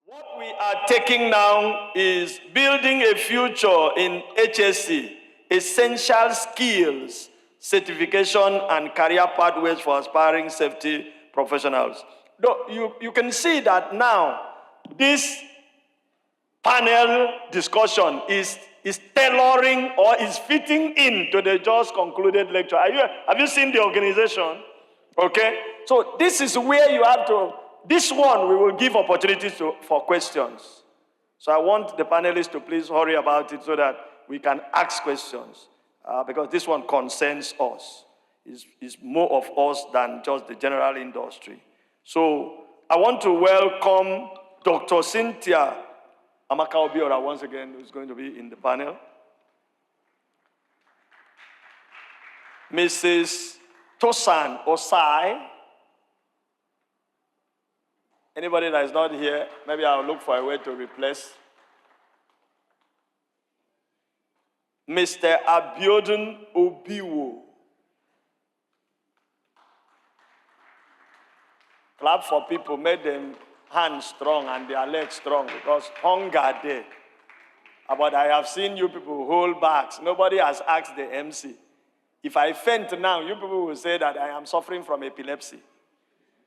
What we are taking now is building a future in HSE, essential skills, certification, and career pathways for aspiring safety professionals. You can see that now this panel discussion is tailoring or is fitting into the just concluded lecture. Have you seen the organization? Okay, so this is where you have to, this one we will give opportunities for questions. So I want the panelists to please hurry about it so that we can ask questions because this one concerns us. It's more of us than just the general industry. So I want to welcome Dr. Cynthia Amaka Obiora once again, who's going to be in the panel. Mrs. Tosan Osai. Anybody that is not here, maybe I'll look for a way to replace. Mr. Abiodun Obiwo. Clap for people, make them hands strong and their legs strong because hunger there. But I have seen you people hold bags. Nobody has asked the MC. If I faint now, you people will say that I am suffering from epilepsy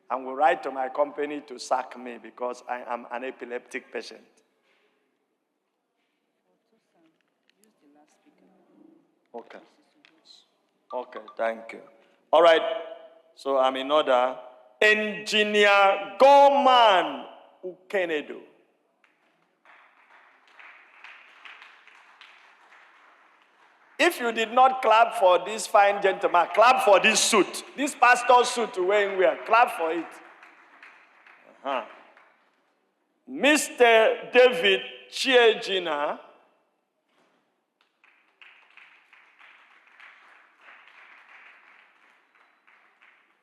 and will write to my company to sack me because I am an epileptic patient. Okay. Okay, thank you. All right, so I'm in order. Engineer Gorman Ukenedo. If you did not clap for this fine gentleman, clap for this suit. This pastor's suit wearing wear. Clap for it. Mr. David Chiejina.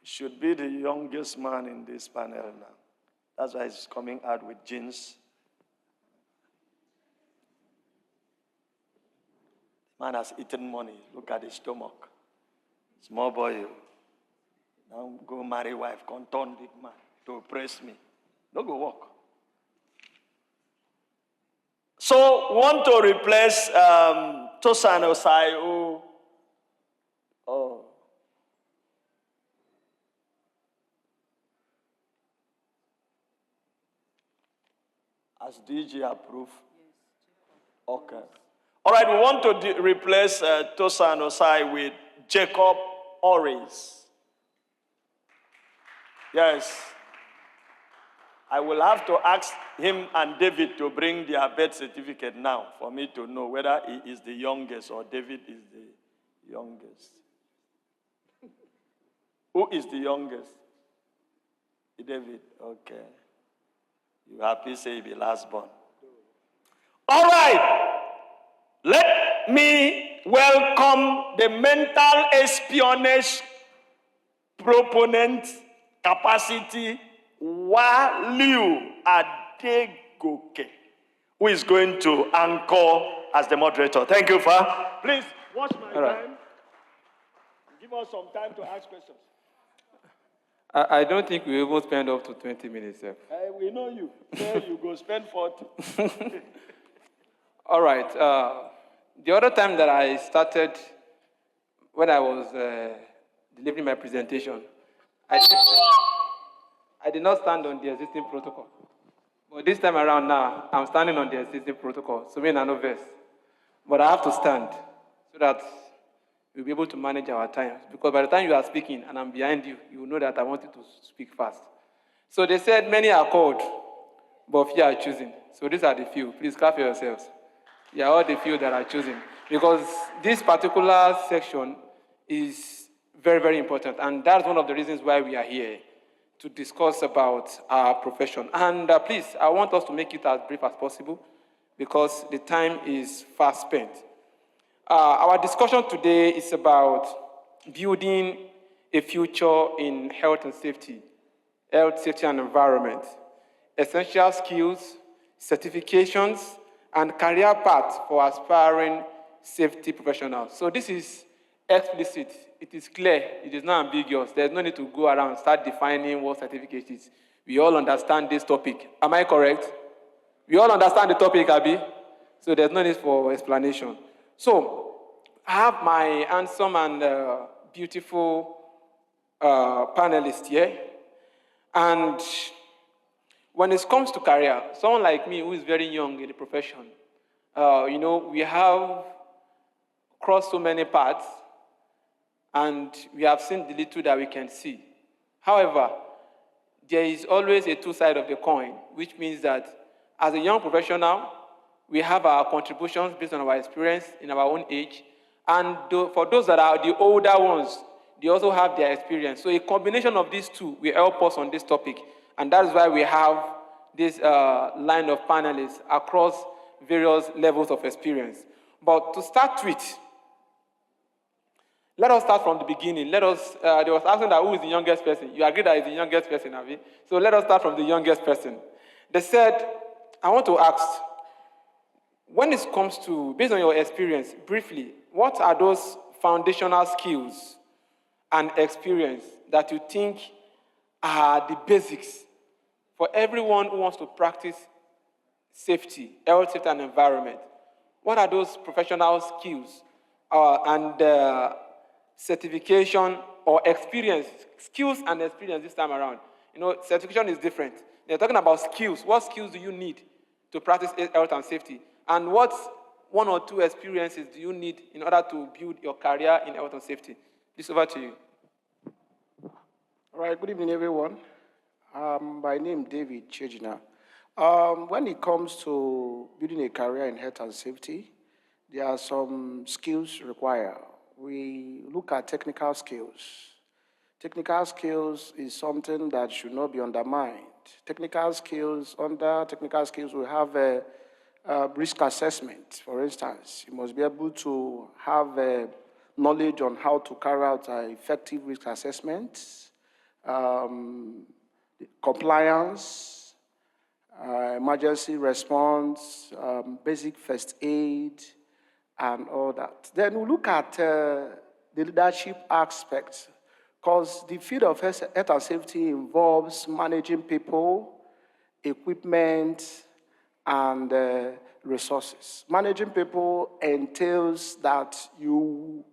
Should be the youngest man in this panel now. That's why he's coming out with jeans. Man has eaten money. Look at his stomach. Small boy. Now go marry wife. Can't turn big man to oppress me. Don't go walk. So want to replace Tosan Osai. As DG approve? Yes. Okay. All right, we want to replace Tosan Osai with Jacob Oris. Yes. I will have to ask him and David to bring their birth certificate now for me to know whether he is the youngest or David is the youngest. Who is the youngest? David, okay. You happy say he be last born. All right. Let me welcome the mental espionage proponent capacity Waliu Adegoke, who is going to anchor as the moderator. Thank you, Fa. Please watch my time. Give us some time to ask questions. I don't think we will spend up to 20 minutes. We know you. There you go, spend 40. All right. The other time that I started, when I was delivering my presentation, I did not stand on the existing protocol. But this time around now, I'm standing on the existing protocol. So we're in an verse. But I have to stand so that we'll be able to manage our time. Because by the time you are speaking and I'm behind you, you will know that I want you to speak fast. So they said many are called, but few are choosing. So these are the few. Please clap for yourselves. You are all the few that are choosing. Because this particular section is very, very important. And that's one of the reasons why we are here, to discuss about our profession. And please, I want us to make it as brief as possible because the time is fast spent. Our discussion today is about building a future in health safety and environment, essential skills, certifications, and career paths for aspiring safety professionals. So this is explicit. It is clear. It is not ambiguous. There's no need to go around and start defining what certificate is. We all understand this topic. Am I correct? We all understand the topic, Abi, so there's no need for explanation. So I have my handsome and beautiful panelist here. And when it comes to career, someone like me who is very young in the profession, we have crossed so many paths, and we have seen the little that we can see. However, there is always a two sides of the coin, which means that as a young professional, we have our contributions based on our experience in our own age, and for those that are the older ones, they also have their experience. So a combination of these two will help us on this topic, and that is why we have this line of panelists across various levels of experience. But to start with, let us start from the beginning. There was asking that who is the youngest person. You agree that it's the youngest person, Avi? So let us start from the youngest person. They said, I want to ask, when it comes to, based on your experience, briefly, what are those foundational skills and experience that you think are the basics for everyone who wants to practice safety, health, safety, and environment? What are those professional skills and certification or experience, skills and experience this time around? Certification is different. They're talking about skills. What skills do you need to practice health and safety? And what one or two experiences do you need in order to build your career in health and safety? This over to you. All right, good evening, everyone. My name is David Chejina. When it comes to building a career in health and safety, there are some skills required. We look at technical skills. Technical skills is something that should not be undermined. Under technical skills, we have a risk assessment, for instance. You must be able to have knowledge on how to carry out effective risk assessments, compliance, emergency response, basic first aid, and all that. Then we look at the leadership aspects, because the field of health and safety involves managing people, equipment, and resources. Managing people entails that you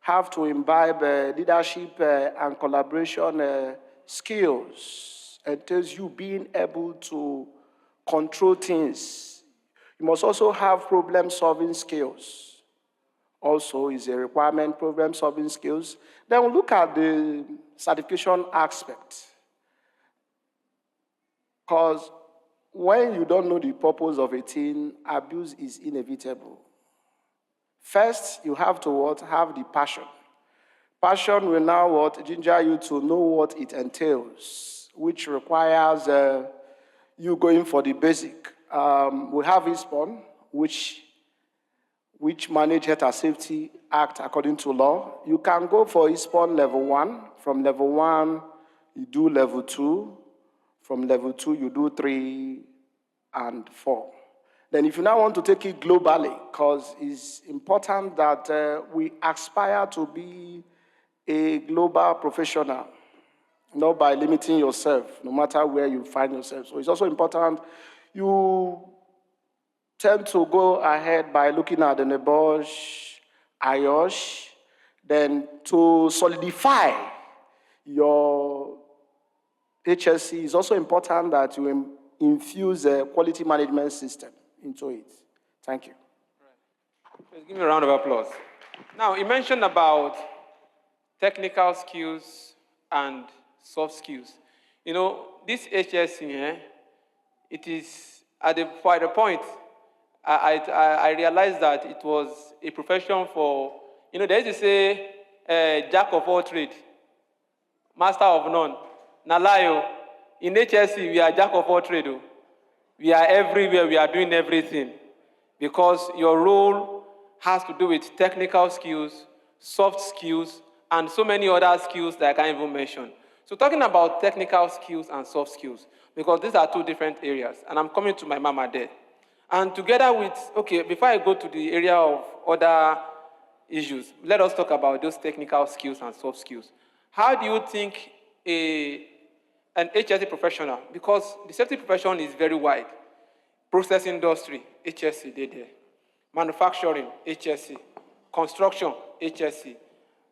have to imbibe leadership and collaboration skills. Entails you being able to control things. You must also have problem-solving skills. Also is a requirement, problem-solving skills. Then we look at the certification aspect. Because when you don't know the purpose of a thing, abuse is inevitable. First, you have to have the passion. Passion will now ginger you to know what it entails, which requires you going for the basic. We have ISPON, which manage Health and Safety Act according to law. You can go for ISPON level 1. From level 1, you do level 2. From level 2, you do 3 and 4. Then if you now want to take it globally, because it's important that we aspire to be a global professional, not by limiting yourself, no matter where you find yourself. So it's also important you tend to go ahead by looking at the NEBOSH, OSHA, then to solidify your HSE, it's also important that you infuse a quality management system into it. Thank you. Let's give me a round of applause. Now, you mentioned about technical skills and soft skills. This HSE here, it is at the point, I realized that it was a profession for, there is to say, jack of all trades, master of none. Nalayo, in HSE, we are jack of all trades. We are everywhere, we are doing everything. Because your role has to do with technical skills, soft skills, and so many other skills that I can't even mention. So talking about technical skills and soft skills, because these are two different areas, and I'm coming to my mama there. And together with, before I go to the area of other issues, let us talk about those technical skills and soft skills. How do you think an HSE professional, because the safety profession is very wide, Process industry, HSE, they there. Manufacturing, HSE. Construction, HSE.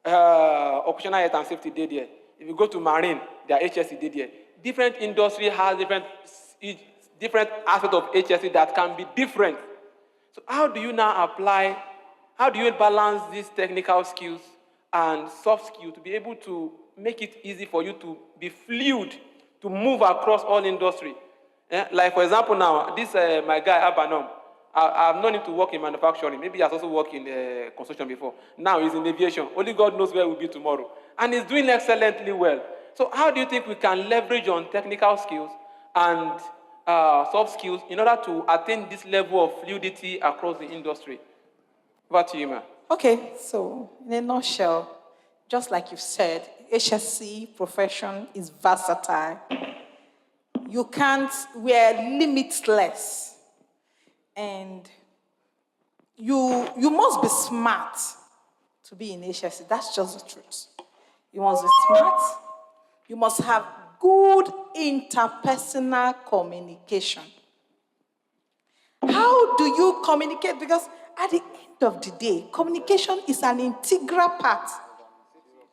Occupational health and safety, they there. If you go to marine, they are HSE, they there. Different industry has different aspects of HSE that can be different. So how do you now apply, how do you balance these technical skills and soft skills to be able to make it easy for you to be fluid, to move across all industry? Like for example now, this my guy Abanom, I've known him to work in manufacturing. Maybe he has also worked in construction before. Now he's in aviation. Only God knows where we'll be tomorrow. And he's doing excellently well. So how do you think we can leverage on technical skills and soft skills in order to attain this level of fluidity across the industry? Over to you, ma'am. Okay, so in a nutshell, just like you've said, HSC profession is versatile. We're limitless. And you must be smart to be in HSC. That's just the truth. You must be smart. You must have good interpersonal communication. How do you communicate? Because at the end of the day, communication is an integral part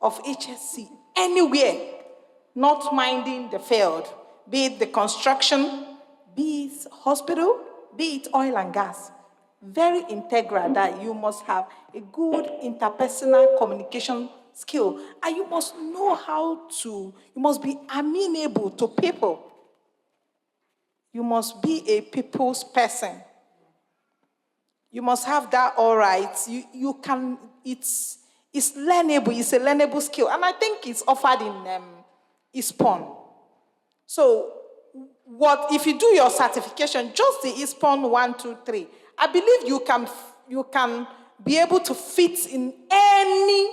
of HSC anywhere, not minding the field, be it the construction, be it hospital, be it oil and gas. Very integral that you must have a good interpersonal communication skill, and you must know you must be amenable to people. You must be a people's person. You must have that all right. It's learnable, it's a learnable skill. And I think it's offered in ISPON. So if you do your certification, just the ISPON 1, 2, 3, I believe you can be able to fit in any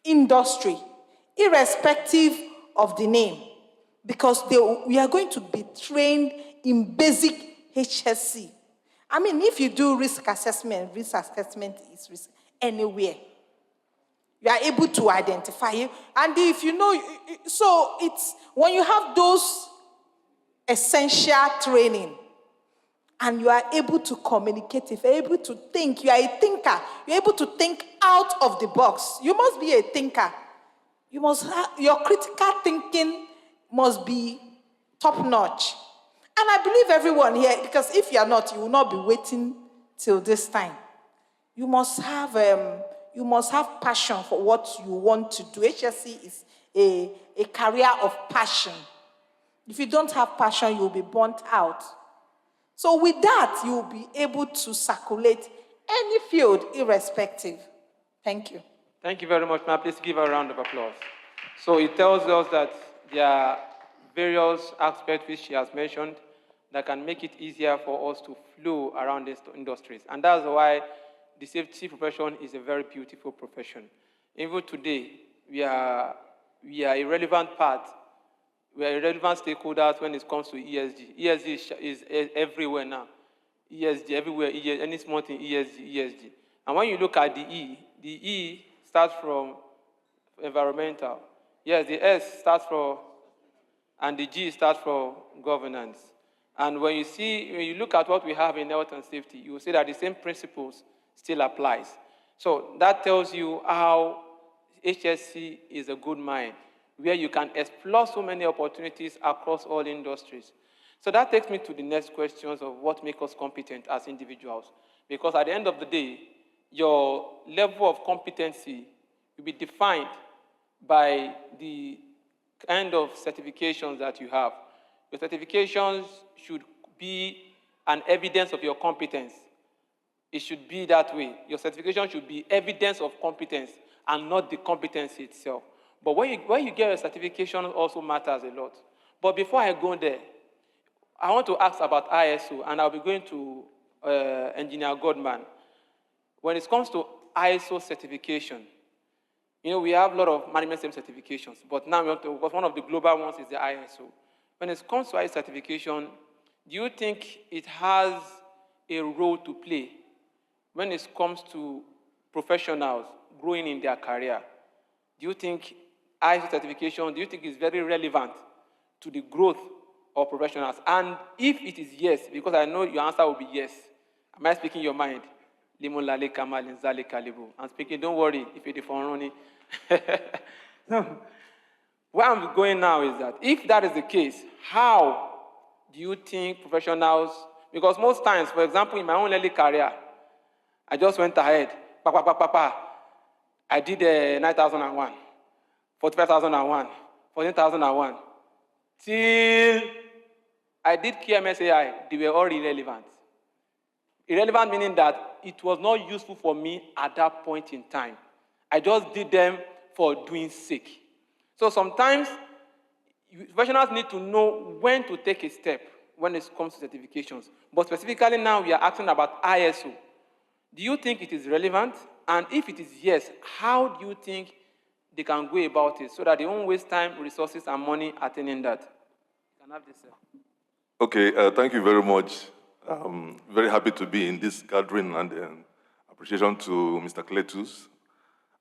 industry, irrespective of the name, because we are going to be trained in basic HSC. I mean, if you do risk assessment is risk anywhere. You are able to identify it. And if you know, so it's when you have those essential training and you are able to communicate, if you're able to think, you are a thinker, you're able to think out of the box. You must be a thinker. Your critical thinking must be top notch. And I believe everyone here, because if you are not, you will not be waiting till this time. You must have passion for what you want to do. HSC is a career of passion. If you don't have passion, you'll be burnt out. So with that, you'll be able to circulate any field irrespective. Thank you. Thank you very much, ma'am. Please give a round of applause. So it tells us that there are various aspects which she has mentioned that can make it easier for us to flow around these industries. And that's why the safety profession is a very beautiful profession. Even today, we are a relevant part. We are relevant stakeholders when it comes to ESG. ESG is everywhere now. ESG, everywhere, ESG, any small thing, ESG. And when you look at the E starts from environmental. Yes, the S starts for, and the G starts for governance. And when you look at what we have in health and safety, you will see that the same principles still applies. So that tells you how HSC is a good mind, where you can explore so many opportunities across all industries. So that takes me to the next questions of what makes us competent as individuals. Because at the end of the day, your level of competency will be defined by the kind of certifications that you have. Your certifications should be an evidence of your competence. It should be that way. Your certification should be evidence of competence and not the competency itself. But when you get a certification also matters a lot. But before I go there, I want to ask about ISO, and I'll be going to Engineer Godman. When it comes to ISO certification, we have a lot of management system certifications, but now one of the global ones is the ISO. When it comes to ISO certification, do you think it has a role to play when it comes to professionals growing in their career? Do you think ISO certification, do you think is very relevant to the growth or professionals? And if it is yes, because I know your answer will be yes, am I speaking your mind? I'm speaking, don't worry, if you're the phone running. No. Where I'm going now is that if that is the case, how do you think professionals, because most times, for example, in my own early career, I just went ahead, I did 9,001, 45,001, 14,001, till I did QMSAI, they were all irrelevant. Irrelevant meaning that it was not useful for me at that point in time. I just did them for doing sake. So sometimes professionals need to know when to take a step when it comes to certifications. But specifically now we are asking about ISO. Do you think it is relevant? And if it is yes, how do you think they can go about it so that they won't waste time, resources, and money attaining that? You can have this, sir. Okay, thank you very much. Very happy to be in this gathering, and appreciation to Mr. Cletus.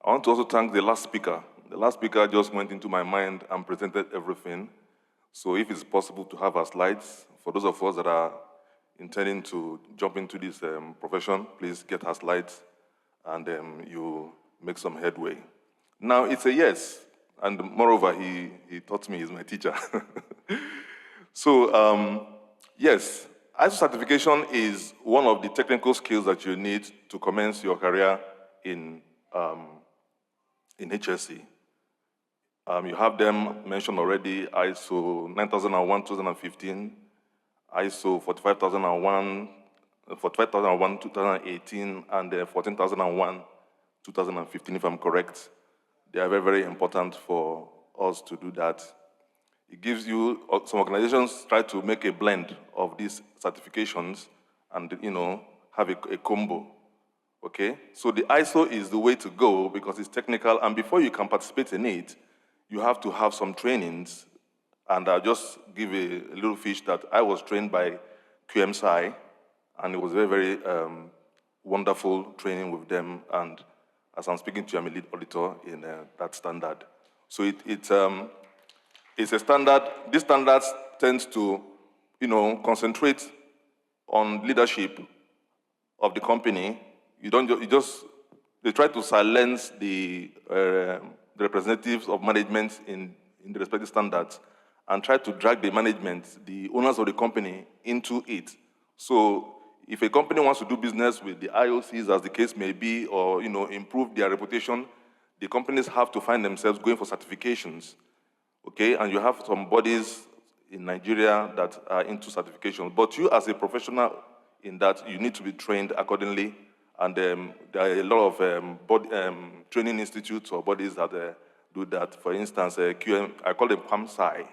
I want to also thank the last speaker. The last speaker just went into my mind and presented everything. So if it's possible to have our slides, for those of us that are intending to jump into this profession, please get our slides, and you make some headway. Now, it's a yes, and moreover, he taught me, he's my teacher. So, yes, ISO certification is one of the technical skills that you need to commence your career in HSE. You have them mentioned already, ISO 9001, 2015, ISO 45001, 2018, and 14001, 2015, if I'm correct. They are very, very important for us to do that. It gives you, some organizations try to make a blend of these certifications and, have a combo, okay? So the ISO is the way to go because it's technical, and before you can participate in it, you have to have some trainings. And I'll just give a little fish that I was trained by QMSAI, and it was very, very wonderful training with them. And as I'm speaking to you, I'm a lead auditor in that standard. So it's a standard. These standards tend to, concentrate on leadership of the company. They try to silence the representatives of management in the respective standards and try to drag the management, the owners of the company, into it. So if a company wants to do business with the IOCs, as the case may be, or improve their reputation, the companies have to find themselves going for certifications, okay? And you have some bodies in Nigeria that are into certifications. But you, as a professional in that, you need to be trained accordingly. And there are a lot of training institutes or bodies that do that. For instance, I call them QMSAI.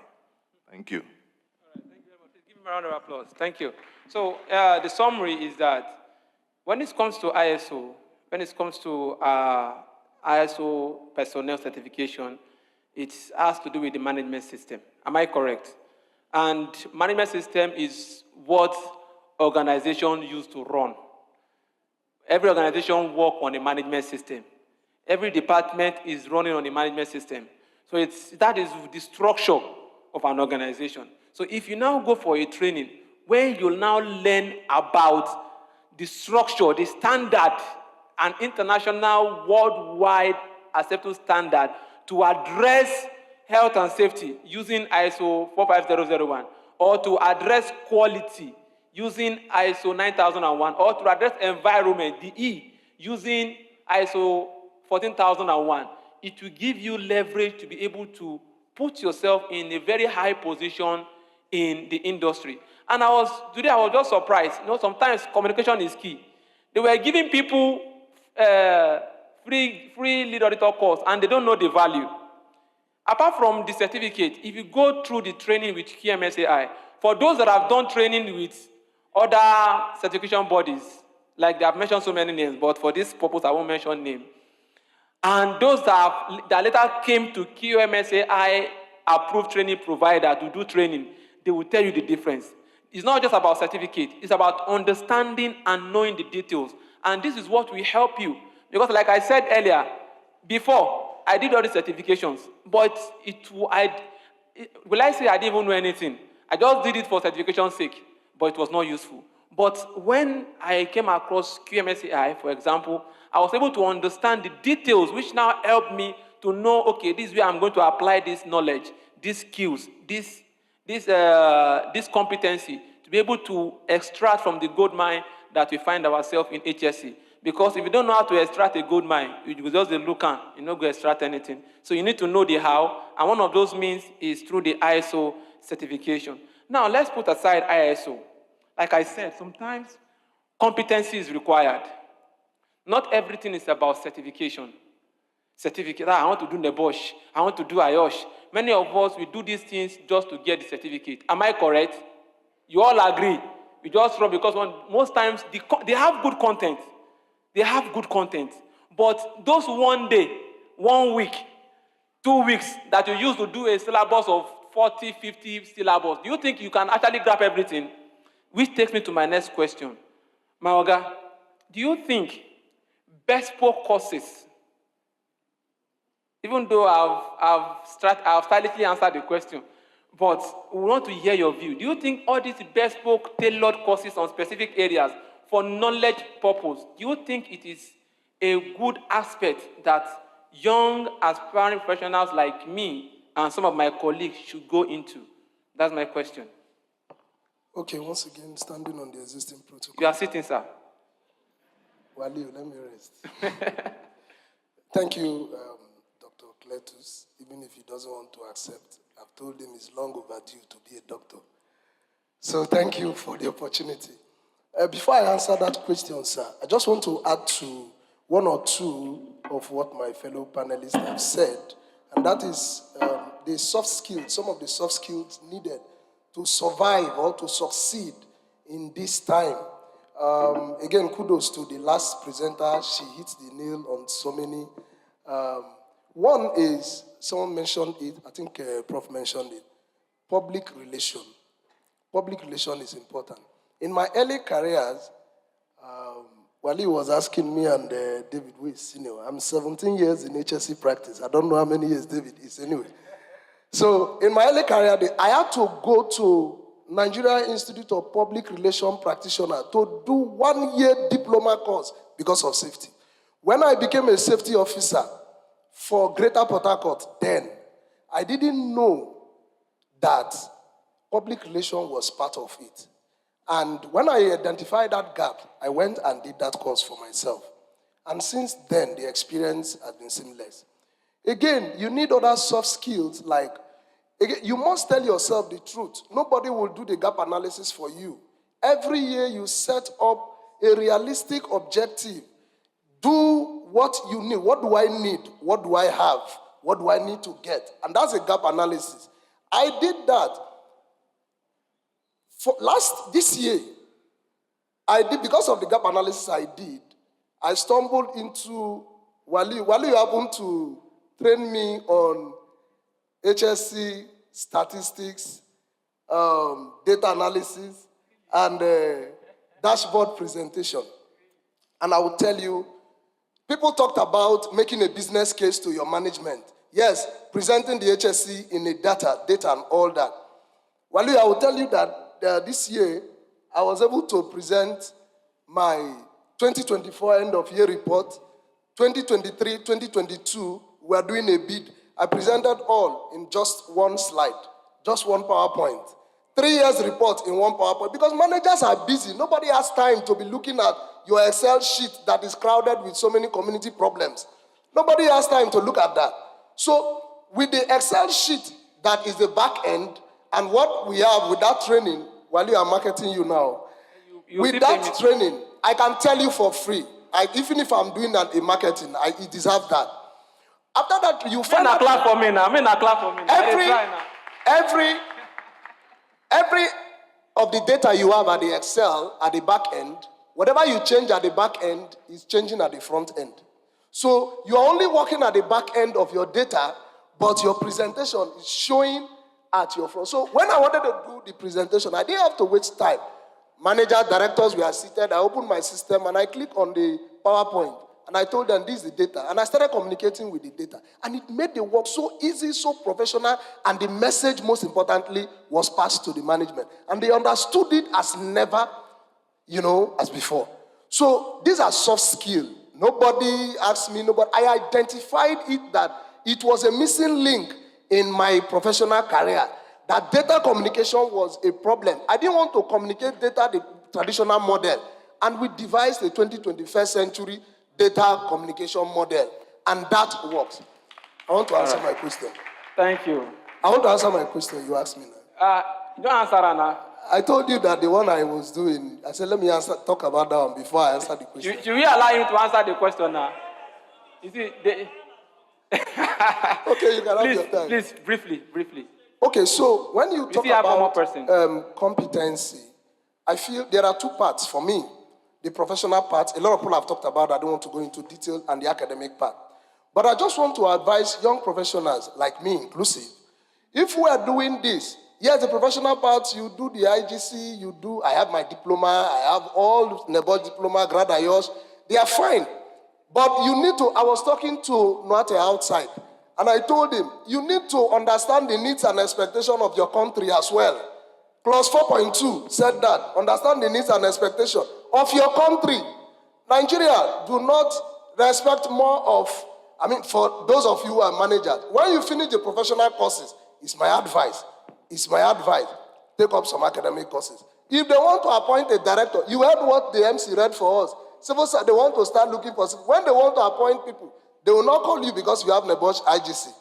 Thank you. All right, thank you very much. Please give me a round of applause. Thank you. So the summary is that when it comes to ISO, when it comes to ISO personnel certification, it has to do with the management system. Am I correct? And management system is what organizations use to run. Every organization works on a management system. Every department is running on a management system. So that is the structure of an organization. So if you now go for a training where you'll now learn about the structure, the standard, and international worldwide acceptable standard to address health and safety using ISO 45001, or to address quality using ISO 9001, or to address environment, the E, using ISO 14001, it will give you leverage to be able to put yourself in a very high position in the industry. And today I was just surprised. Sometimes communication is key. They were giving people free lead auditor course, and they don't know the value. Apart from the certificate, if you go through the training with QMSAI, for those that have done training with other certification bodies, like they have mentioned so many names, but for this purpose I won't mention name, and those that later came to QMSAI approved training provider to do training, they will tell you the difference. It's not just about certificate, it's about understanding and knowing the details. And this is what will help you. Because like I said earlier, before, I did all the certifications, but will I say I didn't even know anything? I just did it for certification's sake, but it was not useful. But when I came across QMSAI, for example, I was able to understand the details, which now helped me to know, okay, this is where I'm going to apply this knowledge, these skills, this competency, to be able to extract from the gold mine that we find ourselves in HSE. Because if you don't know how to extract a gold mine, you will just look and you not go extract anything. So you need to know the how, and one of those means is through the ISO certification. Now let's put aside ISO. Like I said, sometimes competency is required. Not everything is about certification. Certificate, I want to do NEBOSH, I want to do IOSH. Many of us, we do these things just to get the certificate. Am I correct? You all agree. We just run because most times they have good content. They have good content. But those 1 day, 1 week, 2 weeks that you use to do a syllabus of 40, 50 syllabus, do you think you can actually grab everything? Which takes me to my next question. Maoga, do you think bespoke courses, even though I've stylishly answered the question, but we want to hear your view. Do you think all these bespoke, tailored courses on specific areas for knowledge purpose, do you think it is a good aspect that young, aspiring professionals like me and some of my colleagues should go into? That's my question. Okay, once again, standing on the existing protocol. You are sitting, sir. Wali, let me rest. Thank you, Dr. Cletus, even if he doesn't want to accept. I've told him it's long overdue to be a doctor. So thank you for the opportunity. Before I answer that question, sir, I just want to add to one or two of what my fellow panelists have said, and that is the soft skills, some of the soft skills needed to survive or to succeed in this time. Again, kudos to the last presenter. She hit the nail on so many. One is, someone mentioned it, I think Prof mentioned it, public relation. Public relation is important. In my early careers, Wali was asking me and David, who is senior. I'm 17 years in HSE practice. I don't know how many years David is anyway. So in my early career, I had to go to Nigeria Institute of Public Relations Practitioner to do 1 year diploma course because of safety. When I became a safety officer for Greater Port Harcourt, then I didn't know that public relations was part of it. And when I identified that gap, I went and did that course for myself. And since then, the experience has been seamless. Again, you need other soft skills like, again, you must tell yourself the truth. Nobody will do the gap analysis for you. Every year you set up a realistic objective. Do what you need. What do I need? What do I have? What do I need to get? And that's a gap analysis. I did that. This year, because of the gap analysis I stumbled into Wali. Wali happened to train me on HSE statistics, data analysis, and dashboard presentation. And I will tell you, people talked about making a business case to your management. Yes, presenting the HSE in a data and all that. Wali, I will tell you that this year, I was able to present my 2024 end of year report. 2023, 2022, we are doing a bid. I presented all in just one slide, just one PowerPoint. 3 years report in one PowerPoint, because managers are busy. Nobody has time to be looking at your Excel sheet that is crowded with so many community problems. Nobody has time to look at that. So with the Excel sheet that is the back end, and what we have with that training, while you are marketing you now, with that training, I can tell you for free, even if I'm doing that in marketing, I deserve that. After that, you find out. Clap for me now. Clap for me now. Every of the data you have at the Excel, at the back end, whatever you change at the back end is changing at the front end. So you're only working at the back end of your data, but your presentation is showing at your front. So when I wanted to do the presentation, I didn't have to waste time. Manager, directors, we are seated. I opened my system and I click on the PowerPoint. And I told them, this is the data. And I started communicating with the data. And it made the work so easy, so professional, and the message, most importantly, was passed to the management. And they understood it as never, as before. So these are soft skills. Nobody asked me, I identified it that it was a missing link in my professional career, that data communication was a problem. I didn't want to communicate data the traditional model. And we devised the 21st century data communication model. And that works. I want to answer my question. Thank you. I want to answer my question. You asked me now. You don't answer, Anna. I told you that the one I was doing, I said, let me talk about that one before I answer the question. Should we allow him to answer the question now? You see, okay, you can have your time. Please, briefly. Okay, so when you talk about competency, I feel there are two parts for me. The professional part, a lot of people have talked about, I don't want to go into detail, and the academic part. But I just want to advise young professionals, like me inclusive, if we are doing this, yes, the professional part, you do the IGC, I have my diploma, I have all NEBOSH diploma, grad IOS, they are fine. But you need to, I was talking to Noate outside, and I told him, you need to understand the needs and expectations of your country as well. Clause 4.2 said that, understand the needs and expectations of your country. Nigeria do not respect more of, for those of you who are managers, when you finish the professional courses, it's my advice, take up some academic courses. If they want to appoint a director, you heard what the MC read for us. Suppose they want to start looking for, when they want to appoint people, they will not call you because you have NEBOSH IGC.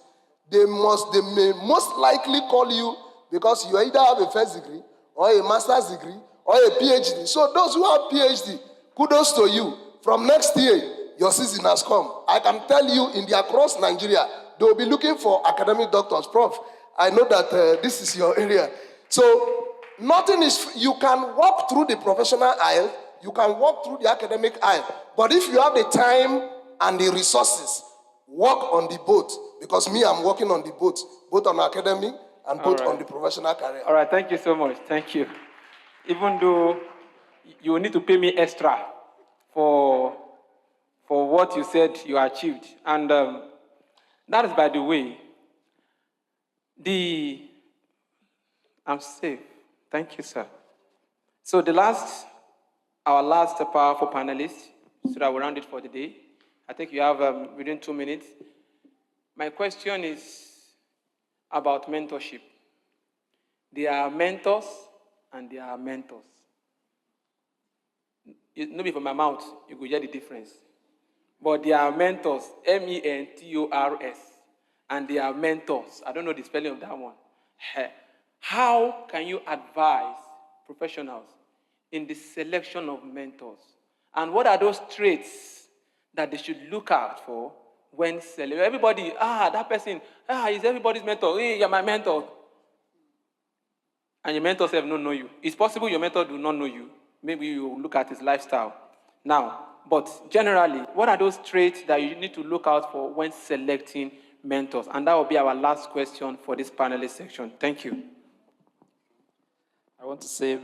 They may most likely call you because you either have a first degree, or a master's degree, or a PhD. So those who have PhD, kudos to you. From next year, your season has come. I can tell you, across Nigeria, they will be looking for academic doctors. Prof, I know that this is your area. So nothing is, you can walk through the professional aisle, you can walk through the academic aisle, but if you have the time and the resources, walk on the boat, because me, I'm working on the boat, both on academic and both on the professional career. All right, thank you so much. Thank you. Even though you need to pay me extra for what you said you achieved. And that is, by the way, I'm safe. Thank you, sir. So our last powerful panelist, so that we'll round it for the day. I think you have within 2 minutes. My question is about mentorship. There are mentors and there are mentors. Maybe from my mouth, you could hear the difference. But there are mentors, mentors, and there are mentors. I don't know the spelling of that one. How can you advise professionals in the selection of mentors? And what are those traits that they should look out for when selecting? Everybody, that person, is everybody's mentor. Hey, you're my mentor. And your mentor self don't know you. It's possible your mentor do not know you. Maybe you look at his lifestyle. Now, but generally, what are those traits that you need to look out for when selecting mentors? And that will be our last question for this panelist section. Thank you. I want to say,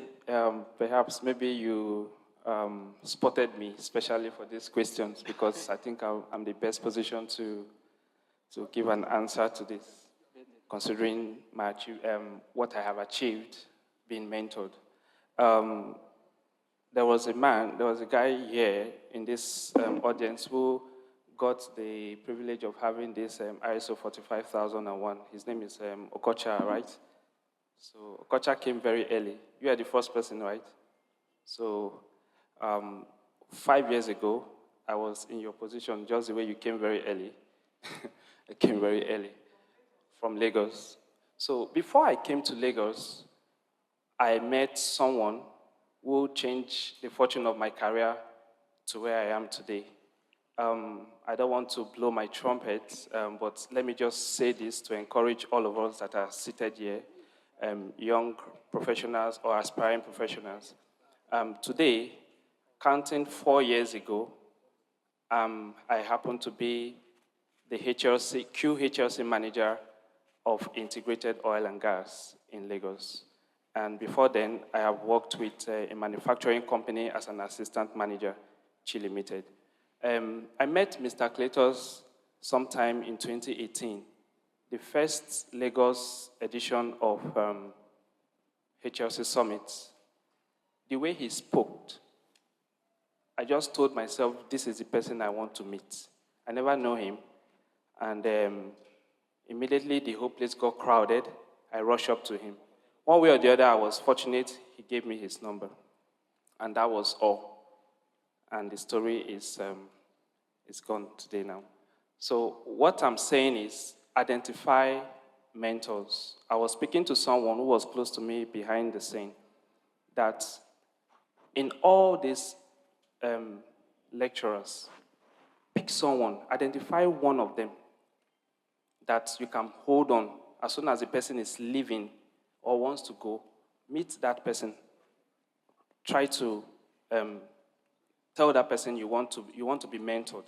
perhaps maybe you spotted me, especially for these questions, because I think I'm the best position to give an answer to this, considering what I have achieved being mentored. There was a guy here in this audience who got the privilege of having this ISO 45001. His name is Okocha, right? So Okocha came very early. You are the first person, right? So 5 years ago, I was in your position just the way you came very early. I came very early from Lagos. So before I came to Lagos, I met someone who changed the fortune of my career to where I am today. I don't want to blow my trumpet, but let me just say this to encourage all of us that are seated here, young professionals or aspiring professionals. Today, counting 4 years ago, I happen to be the QHSE manager of integrated oil and gas in Lagos. And before then, I have worked with a manufacturing company as an assistant manager, Chi Limited. I met Mr. Cletus sometime in 2018, the first Lagos edition of HSE Summit. The way he spoke, I just told myself, this is the person I want to meet. I never know him. And immediately the whole place got crowded. I rushed up to him. One way or the other, I was fortunate. He gave me his number. And that was all. And the story is gone today now. So what I'm saying is identify mentors. I was speaking to someone who was close to me behind the scene that in all these lecturers, pick someone, identify one of them that you can hold on as soon as the person is leaving or wants to go. Meet that person. Try to tell that person you want to be mentored.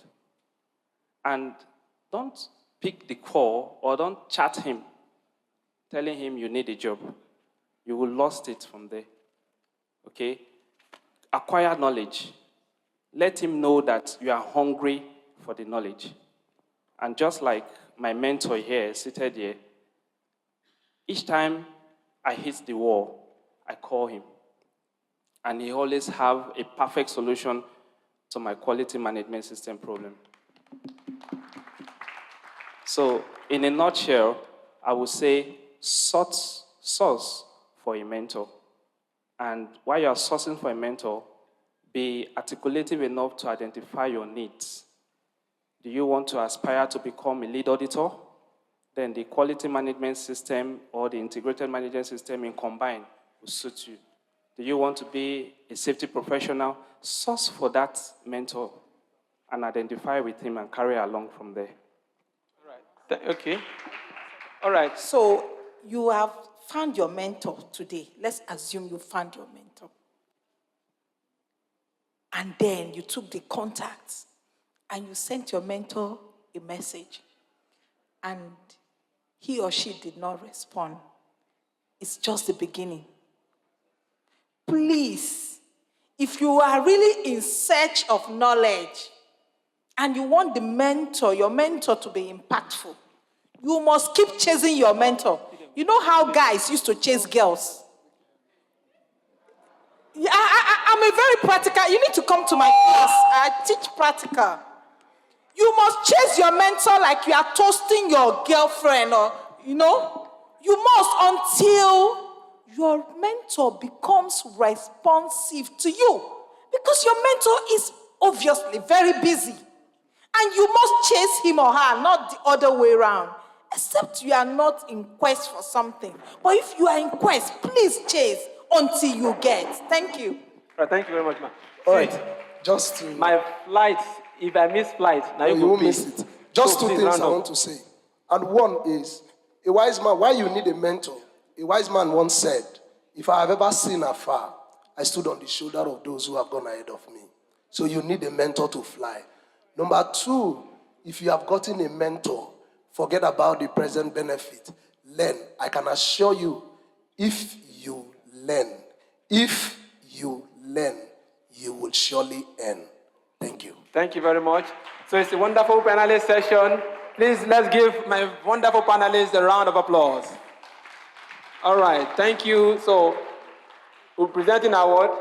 And don't pick the call or don't chat him, telling him you need a job. You will lost it from there. Okay? Acquire knowledge. Let him know that you are hungry for the knowledge. And just like my mentor here, seated here, each time I hit the wall, I call him. And he always have a perfect solution to my quality management system problem. So, in a nutshell, I would say source for a mentor. And while you are sourcing for a mentor, be articulative enough to identify your needs. Do you want to aspire to become a lead auditor? Then the quality management system or the integrated management system in combine will suit you. Do you want to be a safety professional? Source for that mentor and identify with him and carry along from there. All right. Okay. All right. So you have found your mentor today. Let's assume you found your mentor. And then you took the contacts and you sent your mentor a message. And he or she did not respond. It's just the beginning. Please, if you are really in search of knowledge and you want your mentor to be impactful, you must keep chasing your mentor. You know how guys used to chase girls? Yeah, I'm a very practical. You need to come to my class. I teach practical. You must chase your mentor like you are toasting your girlfriend or, you must until your mentor becomes responsive to you. Because your mentor is obviously very busy. And you must chase him or her, not the other way around. Except you are not in quest for something. But if you are in quest, please chase until you get. Thank you. All right, thank you very much, ma'am. All right, just to... My flight, if I miss flight, now you won't miss it. Just So two please things round I up. want to say. And one is, a wise man, why you need a mentor? A wise man once said, if I have ever seen afar, I stood on the shoulder of those who have gone ahead of me. So you need a mentor to fly. Number two, if you have gotten a mentor, forget about the present benefit. Learn. I can assure you, if you learn, you will surely earn. Thank you. Thank you very much. So it's a wonderful panelist session. Please, let's give my wonderful panelists a round of applause. All right, thank you. So we're presenting our award.